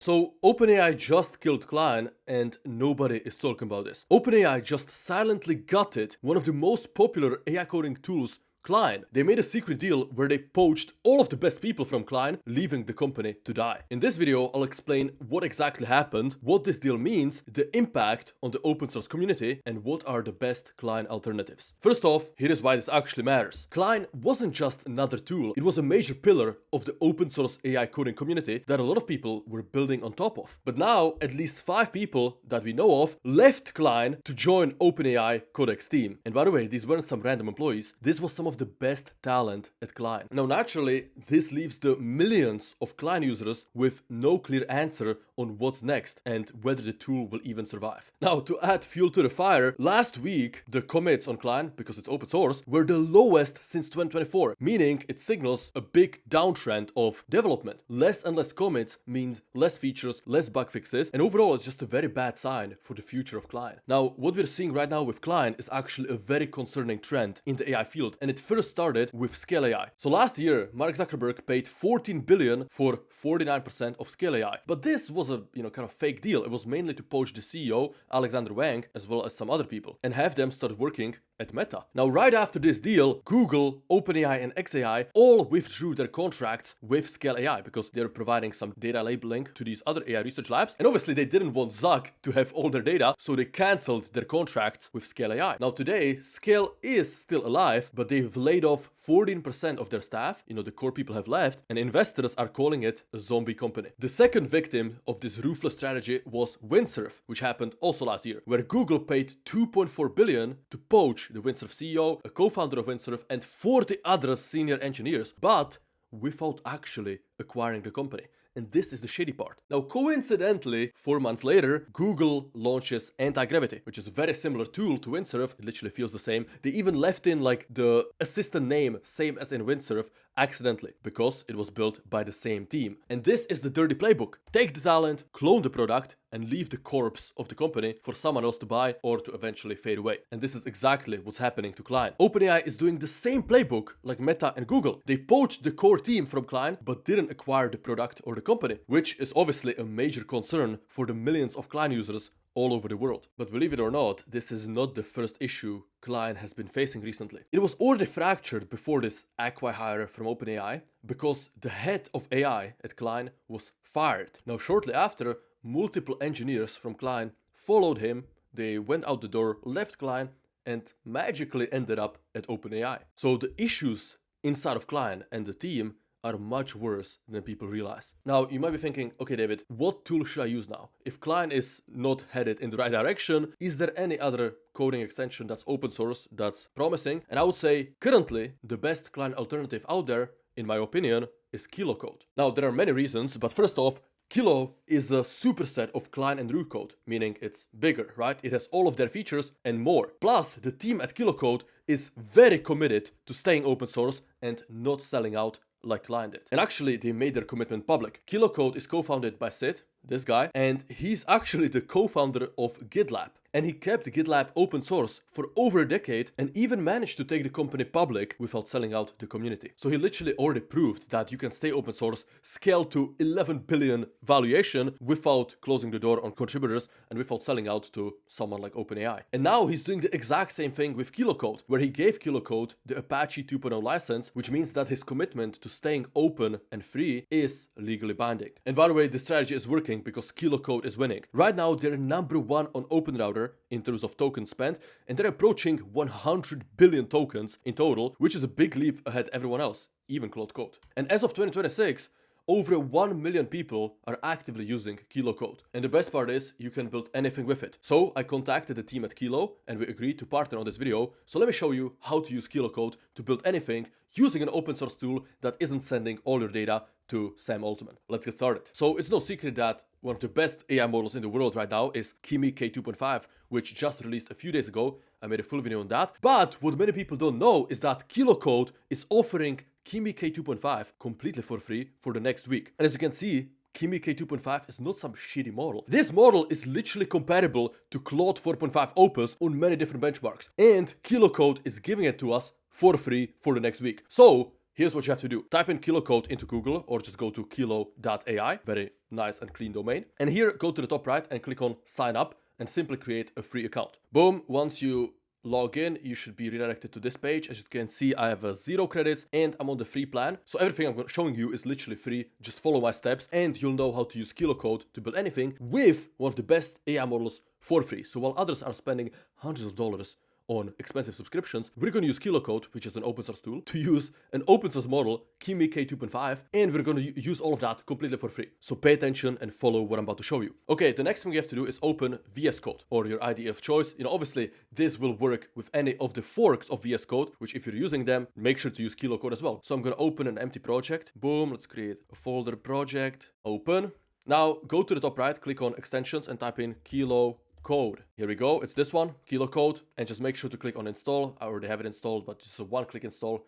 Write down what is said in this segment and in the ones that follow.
So OpenAI just killed Cline and nobody is talking about this. OpenAI just silently gutted one of the most popular AI coding tools, Cline. They made a secret deal where they poached all of the best people from Cline, leaving the company to die. In this video, I'll explain what exactly happened, what this deal means, the impact on the open source community, and what are the best Cline alternatives. First off, here is why this actually matters. Cline wasn't just another tool, it was a major pillar of the open source AI coding community that a lot of people were building on top of. But now, at least 5 people that we know of left Cline to join OpenAI Codex team. And by the way, these weren't some random employees, this was some of the best talent at Cline. Now naturally, this leaves the millions of Cline users with no clear answer on what's next and whether the tool will even survive. Now to add fuel to the fire, last week the commits on Cline, because it's open source, were the lowest since 2024, meaning it signals a big downtrend of development. Less and less commits means less features, less bug fixes, and overall it's just a very bad sign for the future of Cline. Now what we're seeing right now with Cline is actually a very concerning trend in the AI field, and it first started with Scale AI. So last year, Mark Zuckerberg paid 14 billion for 49% of Scale AI. But this was a kind of fake deal. It was mainly to poach the CEO, Alexander Wang, as well as some other people, and have them start working at Meta. Now, right after this deal, Google, OpenAI, and xAI all withdrew their contracts with Scale AI because they're providing some data labeling to these other AI research labs. And obviously, they didn't want Zuck to have all their data, so they canceled their contracts with Scale AI. Now, today, Scale is still alive, but they've laid off 14% of their staff. The core people have left, and investors are calling it a zombie company. The second victim of this ruthless strategy was Windsurf, which happened also last year, where Google paid 2.4 billion to poach the Windsurf CEO, a co-founder of Windsurf, and 40 other senior engineers, but without actually acquiring the company. And this is the shitty part. Now, coincidentally, 4 months later, Google launches Anti-Gravity, which is a very similar tool to Windsurf. It literally feels the same. They even left in the assistant name, same as in Windsurf, accidentally, because it was built by the same team. And this is the dirty playbook. Take the talent, clone the product, and leave the corpse of the company for someone else to buy or to eventually fade away. And this is exactly what's happening to Cline. OpenAI is doing the same playbook like Meta and Google. They poached the core team from Cline, but didn't acquire the product or the company, which is obviously a major concern for the millions of Cline users all over the world. But believe it or not, this is not the first issue Cline has been facing recently. It was already fractured before this acqui-hire from OpenAI because the head of AI at Cline was fired. Now shortly after, multiple engineers from Cline followed him, they went out the door, left Cline, and magically ended up at OpenAI. So the issues inside of Cline and the team are much worse than people realize. Now, you might be thinking, okay, David, what tool should I use now? If Cline is not headed in the right direction, is there any other coding extension that's open source that's promising? And I would say, currently, the best Cline alternative out there, in my opinion, is KiloCode. Now, there are many reasons, but first off, Kilo is a superset of Cline and root code, meaning it's bigger, right? It has all of their features and more. Plus, the team at KiloCode is very committed to staying open source and not selling out like Cline did. And actually, they made their commitment public. KiloCode is co-founded by Sid, this guy, and he's actually the co-founder of GitLab. And he kept GitLab open source for over a decade and even managed to take the company public without selling out the community. So he literally already proved that you can stay open source, scale to 11 billion valuation without closing the door on contributors and without selling out to someone like OpenAI. And now he's doing the exact same thing with KiloCode, where he gave KiloCode the Apache 2.0 license, which means that his commitment to staying open and free is legally binding. And by the way, this strategy is working because KiloCode is winning. Right now, they're #1 on OpenRouter in terms of tokens spent, and they're approaching 100 billion tokens in total, which is a big leap ahead everyone else, even Claude Code. And as of 2026, over 1 million people are actively using KiloCode. And the best part is you can build anything with it. So I contacted the team at Kilo and we agreed to partner on this video. So let me show you how to use KiloCode to build anything using an open source tool that isn't sending all your data to Sam Altman. Let's get started. So it's no secret that one of the best AI models in the world right now is Kimi K2.5, which just released a few days ago. I made a full video on that. But what many people don't know is that KiloCode is offering Kimi K2.5 completely for free for the next week. And as you can see, Kimi K2.5 is not some shitty model. This model is literally compatible to Claude 4.5 Opus on many different benchmarks. And KiloCode is giving it to us for free for the next week. So here's what you have to do. Type in KiloCode into Google or just go to kilo.ai. Very nice and clean domain. And here, go to the top right and click on sign up and simply create a free account. Boom, once you log in, you should be redirected to this page. As you can see, I have 0 credits and I'm on the free plan. So everything I'm showing you is literally free. Just follow my steps and you'll know how to use Kilo Code to build anything with one of the best AI models for free. So while others are spending hundreds of dollars on expensive subscriptions, we're going to use Kilo Code, which is an open source tool, to use an open source model, Kimi K2.5, and we're going to use all of that completely for free. So pay attention and follow what I'm about to show you. Okay, the next thing you have to do is open VS Code or your IDE of choice. Obviously, this will work with any of the forks of VS Code, which if you're using them, make sure to use Kilo Code as well. So I'm going to open an empty project. Boom, let's create a folder project. Open. Now go to the top right, click on extensions and type in Kilo Code. Here we go. It's this one, Kilo Code, and just make sure to click on install. I already have it installed, but just a one-click install,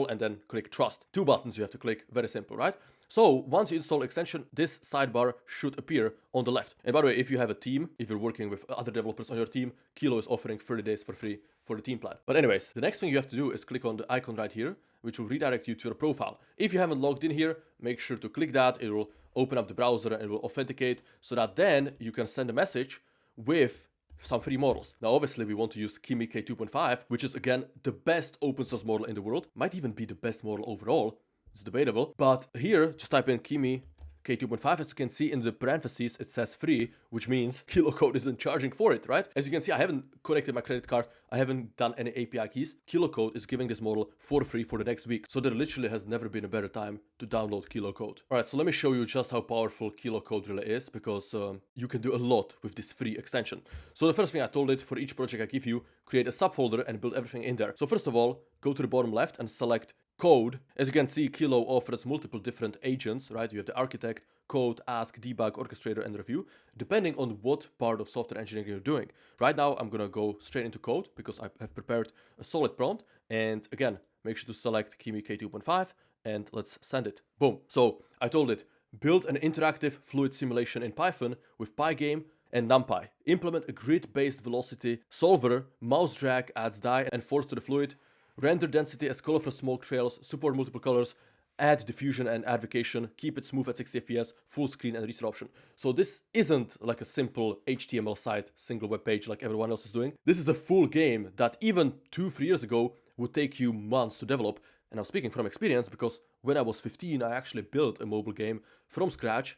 and then click trust. 2 buttons you have to click. Very simple, right? So once you install extension, this sidebar should appear on the left. And by the way, if you have a team, if you're working with other developers on your team, Kilo is offering 30 days for free for the team plan. But anyways, the next thing you have to do is click on the icon right here, which will redirect you to your profile. If you haven't logged in here, make sure to click that. It will open up the browser and it will authenticate so that then you can send a message with some free models. Now, obviously, we want to use Kimi K2.5, which is, again, the best open source model in the world. Might even be the best model overall. It's debatable. But here, just type in Kimi K2.5. As you can see in the parentheses, it says free, which means Kilo Code isn't charging for it, right? As you can see, I haven't connected my credit card. I haven't done any API keys. Kilo Code is giving this model for free for the next week. So there literally has never been a better time to download Kilo Code. All right, so let me show you just how powerful Kilo Code really is, because you can do a lot with this free extension. So the first thing I told it, for each project I give you, create a subfolder and build everything in there. So first of all, go to the bottom left and select code. As you can see, Kilo offers multiple different agents, right? You have the architect, code, ask, debug, orchestrator, and review, depending on what part of software engineering you're doing. Right now, I'm gonna go straight into code because I have prepared a solid prompt. And again, make sure to select Kimi K2.5 and let's send it. Boom. So I told it, build an interactive fluid simulation in Python with Pygame and NumPy. Implement a grid-based velocity solver, mouse drag adds dye and force to the fluid, render density as colorful smoke trails, support multiple colors, add diffusion and advocation, keep it smooth at 60 FPS, full screen and reset option. So this isn't like a simple HTML site, single web page like everyone else is doing. This is a full game that even 2-3 years ago would take you months to develop. And I'm speaking from experience because when I was 15, I actually built a mobile game from scratch,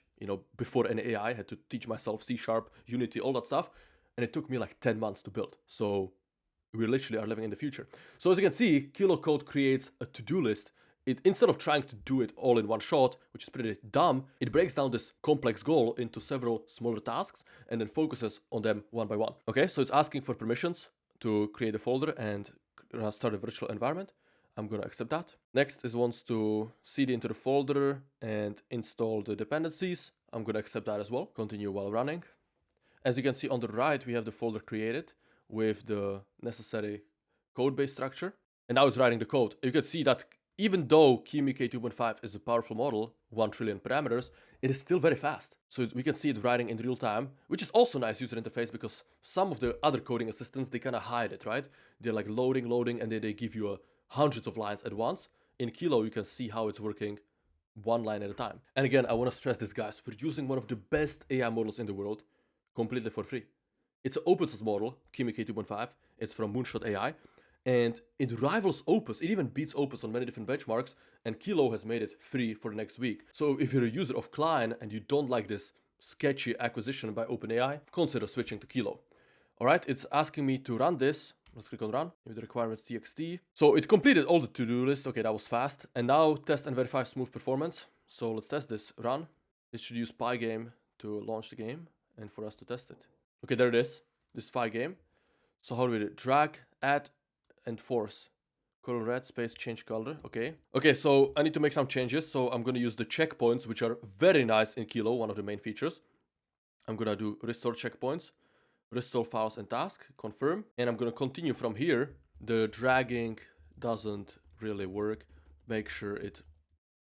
before any AI. I had to teach myself C#, Unity, all that stuff. And it took me like 10 months to build. So we literally are living in the future. So as you can see, Kilo Code creates a to-do list. Instead of trying to do it all in one shot, which is pretty dumb, it breaks down this complex goal into several smaller tasks and then focuses on them one by one. Okay, so it's asking for permissions to create a folder and start a virtual environment. I'm gonna accept that. Next is wants to cd into the folder and install the dependencies. I'm gonna accept that as well. Continue while running. As you can see on the right, we have the folder created with the necessary code base structure. And now it's writing the code. You can see that even though Kimi K2.5 is a powerful model, 1 trillion parameters, it is still very fast. So we can see it writing in real time, which is also a nice user interface because some of the other coding assistants, they kind of hide it, right? They're like loading, and then they give you hundreds of lines at once. In Kilo, you can see how it's working one line at a time. And again, I want to stress this, guys. We're using one of the best AI models in the world completely for free. It's an open source model, Kimi K2.5. It's from Moonshot AI. And it rivals Opus. It even beats Opus on many different benchmarks. And Kilo has made it free for the next week. So if you're a user of Cline and you don't like this sketchy acquisition by OpenAI, consider switching to Kilo. All right, it's asking me to run this. Let's click on run with the requirements txt. So it completed all the to-do list. Okay, that was fast. And now test and verify smooth performance. So let's test this. Run. It should use Pygame to launch the game and for us to test it. Okay, there it is. This is Pygame. So how do we do it? Drag, add, and force. Color red, space, change color. Okay, so I need to make some changes. So I'm going to use the checkpoints, which are very nice in Kilo, one of the main features. I'm going to do restore checkpoints, restore files and task, confirm. And I'm going to continue from here. The dragging doesn't really work. Make sure it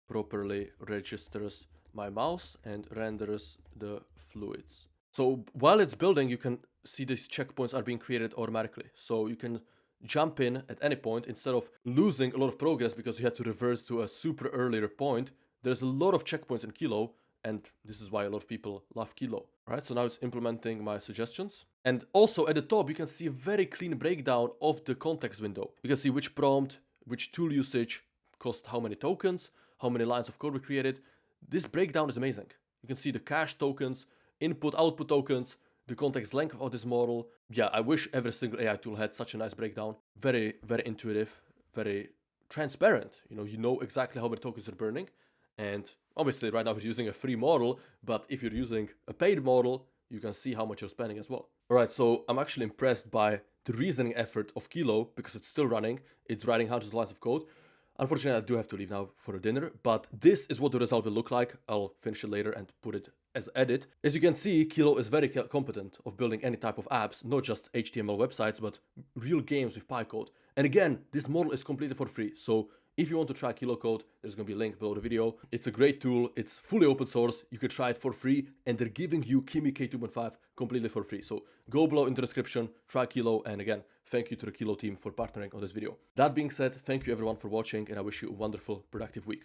properly registers my mouse and renders the fluids. So while it's building, you can see these checkpoints are being created automatically. So you can jump in at any point instead of losing a lot of progress because you had to reverse to a super earlier point. There's a lot of checkpoints in Kilo And this is why a lot of people love Kilo. All right, so now it's implementing my suggestions. And also at the top, you can see a very clean breakdown of the context window. You can see which prompt, which tool usage cost how many tokens, how many lines of code were created. This breakdown is amazing. You can see the cache tokens, input, output tokens, the context length of this model. Yeah, I wish every single AI tool had such a nice breakdown. Very, very intuitive, very transparent. You know exactly how many tokens are burning. And obviously right now we're using a free model, but if you're using a paid model, you can see how much you're spending as well. All right, so I'm actually impressed by the reasoning effort of Kilo because it's still running. It's writing hundreds of lines of code. Unfortunately, I do have to leave now for a dinner, but this is what the result will look like. I'll finish it later and put it as edit. As you can see, Kilo is very competent of building any type of apps, not just HTML websites, but real games with PyCode. And again, this model is completely for free. So if you want to try Kilo Code, there's going to be a link below the video. It's a great tool. It's fully open source. You could try it for free, and they're giving you Kimi K2.5 completely for free. So go below in the description, try Kilo, and again, thank you to the Kilo team for partnering on this video. That being said, thank you everyone for watching, and I wish you a wonderful, productive week.